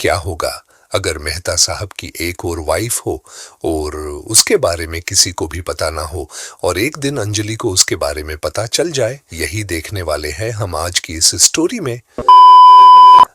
क्या होगा अगर मेहता साहब की एक और वाइफ हो और उसके बारे में किसी को भी पता ना हो और एक दिन अंजलि को उसके बारे में पता चल जाए। यही देखने वाले हैं हम आज की इस स्टोरी में।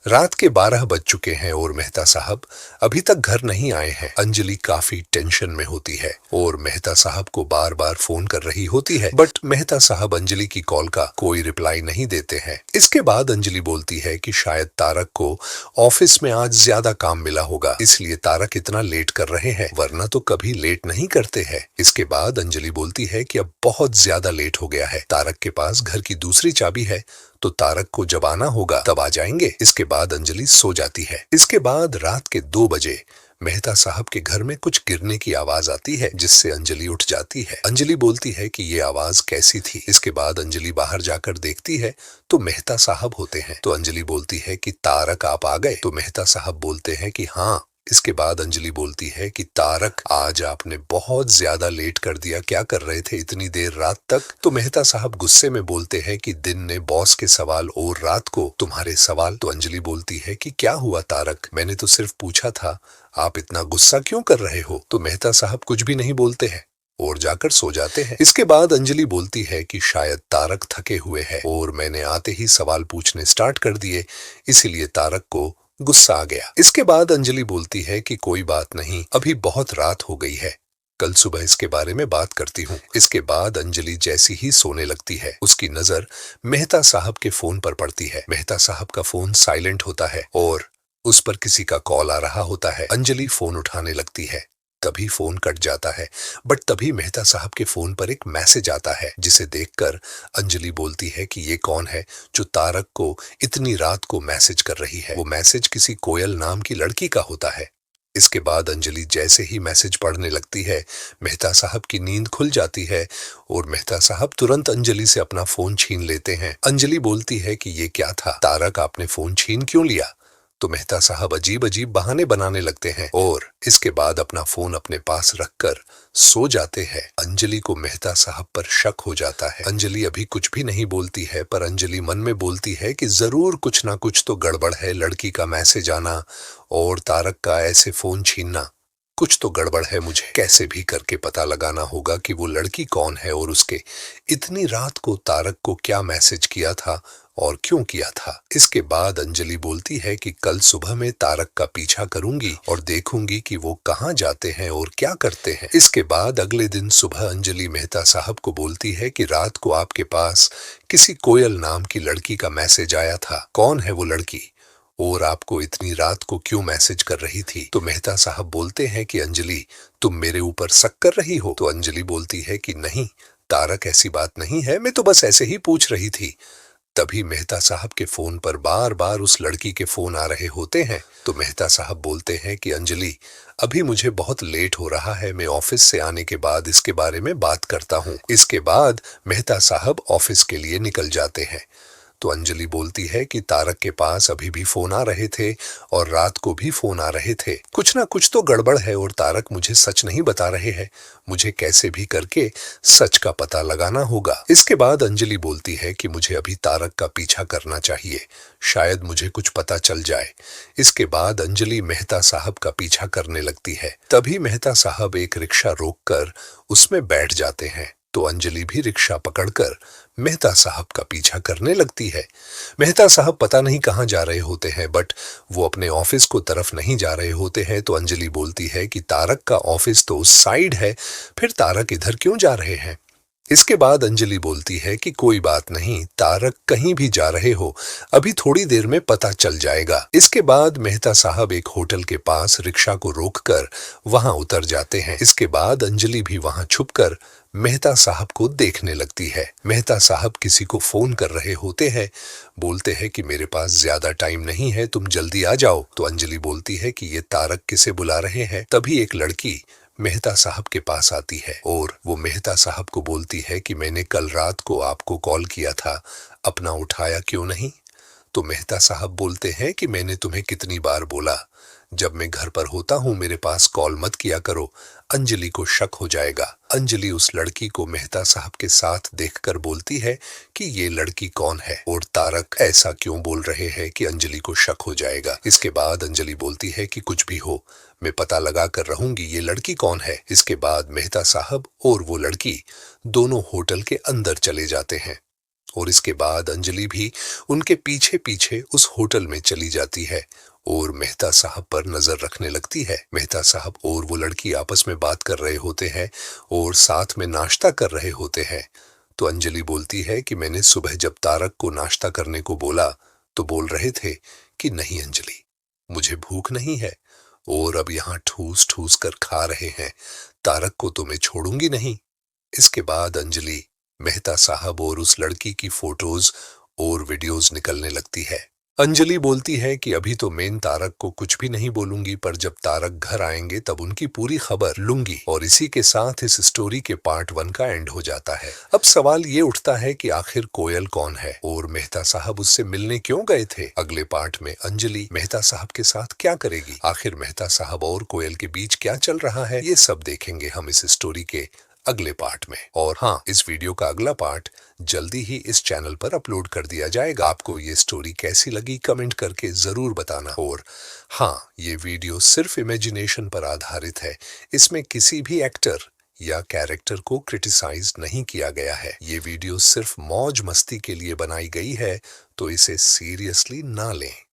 रात के 12 बज चुके हैं और मेहता साहब अभी तक घर नहीं आए हैं। अंजलि काफी टेंशन में होती है और मेहता साहब को बार बार फोन कर रही होती है, बट मेहता साहब अंजलि की कॉल का कोई रिप्लाई नहीं देते हैं। इसके बाद अंजलि बोलती है कि शायद तारक को ऑफिस में आज ज्यादा काम मिला होगा, इसलिए तारक इतना लेट कर रहे हैं, वरना तो कभी लेट नहीं करते हैं। इसके बाद अंजलि बोलती है कि अब बहुत ज्यादा लेट हो गया है, तारक के पास घर की दूसरी चाबी है, तो तारक को जब आना होगा तब आ जाएंगे। इसके बाद अंजलि सो जाती है। इसके बाद रात के 2 बजे मेहता साहब के घर में कुछ गिरने की आवाज आती है, जिससे अंजलि उठ जाती है। अंजलि बोलती है कि ये आवाज कैसी थी। इसके बाद अंजलि बाहर जाकर देखती है तो मेहता साहब होते हैं। तो अंजलि बोलती है कि तारक आप आ गए। तो मेहता साहब बोलते हैं कि हाँ। इसके बाद अंजलि बोलती है कि तारक आज आपने बहुत ज्यादा लेट कर दिया, क्या कर रहे थे इतनी देर रात तक। तो मेहता साहब गुस्से में बोलते हैं कि दिन ने बॉस के सवाल और रात को तुम्हारे सवाल। तो अंजलि बोलती है कि क्या हुआ तारक, मैंने तो सिर्फ पूछा था, आप इतना गुस्सा क्यों कर रहे हो। तो मेहता साहब कुछ भी नहीं बोलते हैं और जाकर सो जाते हैं। इसके बाद अंजलि बोलती है कि शायद तारक थके हुए हैं और मैंने आते ही सवाल पूछने स्टार्ट कर दिए, इसीलिए तारक को गुस्सा आ गया। इसके बाद अंजलि बोलती है कि कोई बात नहीं, अभी बहुत रात हो गई है, कल सुबह इसके बारे में बात करती हूँ। इसके बाद अंजलि जैसी ही सोने लगती है, उसकी नजर मेहता साहब के फोन पर पड़ती है। मेहता साहब का फोन साइलेंट होता है और उस पर किसी का कॉल आ रहा होता है। अंजलि फोन उठाने लगती है, तभी फोन कट जाता है, बट तभी मेहता साहब के फोन पर एक मैसेज आता है, जिसे देखकर अंजलि बोलती है कि ये कौन है जो तारक को इतनी रात को मैसेज कर रही है। वो मैसेज किसी कोयल नाम की लड़की का होता है। इसके बाद अंजलि जैसे ही मैसेज पढ़ने लगती है, मेहता साहब की नींद खुल जाती है और मेहता साहब तुरंत अंजलि से अपना फोन छीन लेते हैं। अंजलि बोलती है कि ये क्या था, तारक आपने फोन छीन क्यों लिया। तो मेहता साहब अजीब अजीब बहाने बनाने लगते हैं और इसके बाद अपना फोन अपने पास रखकर सो जाते हैं। अंजलि को मेहता साहब पर शक हो जाता है। अंजलि अभी कुछ भी नहीं बोलती है, पर अंजलि मन में बोलती है कि जरूर कुछ ना कुछ तो गड़बड़ है, लड़की का मैसेज आना और तारक का ऐसे फोन छीनना, कुछ तो गड़बड़ है, मुझे कैसे भी करके पता लगाना होगा कि वो लड़की कौन है और उसके इतनी रात को तारक को क्या मैसेज किया था और क्यों किया था। इसके बाद अंजलि बोलती है कि कल सुबह मैं तारक का पीछा करूंगी और देखूंगी कि वो कहाँ जाते हैं और क्या करते हैं। इसके बाद अगले दिन सुबह अंजलि मेहता साहब को बोलती है कि रात को आपके पास किसी कोयल नाम की लड़की का मैसेज आया था, कौन है वो लड़की और आपको इतनी रात को क्यों मैसेज कर रही थी। तो मेहता साहब बोलते हैं कि अंजलि तुम मेरे ऊपर शक कर रही हो। तो अंजलि बोलती है कि नहीं तारक, ऐसी बात नहीं है, मैं तो बस ऐसे ही पूछ रही थी। तभी मेहता साहब के फोन पर बार बार उस लड़की के फोन आ रहे होते हैं। तो मेहता साहब बोलते हैं कि अंजलि अभी मुझे बहुत लेट हो रहा है, मैं ऑफिस से आने के बाद इसके बारे में बात करता हूँ। इसके बाद मेहता साहब ऑफिस के लिए निकल जाते हैं। तो अंजलि बोलती है कि तारक के पास अभी भी फोन आ रहे थे और रात को भी फोन आ रहे थे, कुछ ना कुछ तो गड़बड़ है और तारक मुझे सच नहीं बता रहे हैं, मुझे कैसे भी करके सच का पता लगाना होगा। इसके बाद अंजलि बोलती है कि मुझे अभी तारक का पीछा करना चाहिए, शायद मुझे कुछ पता चल जाए। इसके बाद अंजलि मेहता साहब का पीछा करने लगती है। तभी मेहता साहब एक रिक्शा रोककर उसमें बैठ जाते हैं। तो अंजलि भी रिक्शा पकड़कर मेहता साहब का पीछा करने लगती है। मेहता साहब पता नहीं कहाँ जा रहे होते हैं, बट वो अपने ऑफिस को तरफ नहीं जा रहे होते हैं। तो अंजलि बोलती है कि तारक का ऑफिस तो उस साइड है, फिर तारक इधर क्यों जा रहे हैं। इसके बाद अंजलि बोलती है कि कोई बात नहीं, तारक कहीं भी जा रहे हो, अभी थोड़ी देर में पता चल जाएगा। इसके बाद मेहता साहब एक होटल के पास रिक्शा को रोककर वहां उतर जाते हैं। इसके बाद अंजलि भी वहां छुपकर मेहता साहब को देखने लगती है। मेहता साहब किसी को फोन कर रहे होते हैं, बोलते हैं कि मेरे पास ज्यादा टाइम नहीं है, तुम जल्दी आ जाओ। तो अंजलि बोलती है कि ये तारक किसे बुला रहे हैं। तभी एक लड़की मेहता साहब के पास आती है और वो मेहता साहब को बोलती है कि मैंने कल रात को आपको कॉल किया था, अपना उठाया क्यों नहीं। तो मेहता साहब बोलते हैं कि मैंने तुम्हें कितनी बार बोला, जब मैं घर पर होता हूँ मेरे पास कॉल मत किया करो, अंजलि को शक हो जाएगा। अंजलि उस लड़की को मेहता साहब के साथ देखकर बोलती है कि ये लड़की कौन है और तारक ऐसा क्यों बोल रहे हैं कि अंजलि को शक हो जाएगा। इसके बाद अंजलि बोलती है कि कुछ भी हो, मैं पता लगा कर रहूंगी ये लड़की कौन है। इसके बाद मेहता साहब और वो लड़की दोनों होटल के अंदर चले जाते हैं और इसके बाद अंजलि भी उनके पीछे पीछे उस होटल में चली जाती है और मेहता साहब पर नजर रखने लगती है। मेहता साहब और वो लड़की आपस में बात कर रहे होते हैं और साथ में नाश्ता कर रहे होते हैं। तो अंजलि बोलती है कि मैंने सुबह जब तारक को नाश्ता करने को बोला तो बोल रहे थे कि नहीं अंजलि, मुझे भूख नहीं है और अब यहाँ ठूस ठूस कर खा रहे हैं, तारक को तो मैं छोड़ूंगी नहीं। इसके बाद अंजलि मेहता साहब और उस लड़की की फोटोज और वीडियोस निकलने लगती है। अंजलि बोलती है कि अभी तो मैं तारक को कुछ भी नहीं बोलूंगी, पर जब तारक घर आएंगे तब उनकी पूरी खबर लूंगी। और इसी के साथ इस स्टोरी के पार्ट 1 का एंड हो जाता है। अब सवाल ये उठता है कि आखिर कोयल कौन है और मेहता साहब उससे मिलने क्यों गए थे। अगले पार्ट में अंजलि मेहता साहब के साथ क्या करेगी, आखिर मेहता साहब और कोयल के बीच क्या चल रहा है, ये सब देखेंगे हम इस स्टोरी के अगले पार्ट में। और हाँ, इस वीडियो का अगला पार्ट जल्दी ही इस चैनल पर अपलोड कर दिया जाएगा। आपको ये स्टोरी कैसी लगी कमेंट करके जरूर बताना। और हाँ, ये वीडियो सिर्फ इमेजिनेशन पर आधारित है, इसमें किसी भी एक्टर या कैरेक्टर को क्रिटिसाइज नहीं किया गया है। ये वीडियो सिर्फ मौज मस्ती के लिए बनाई गई है, तो इसे सीरियसली ना लें।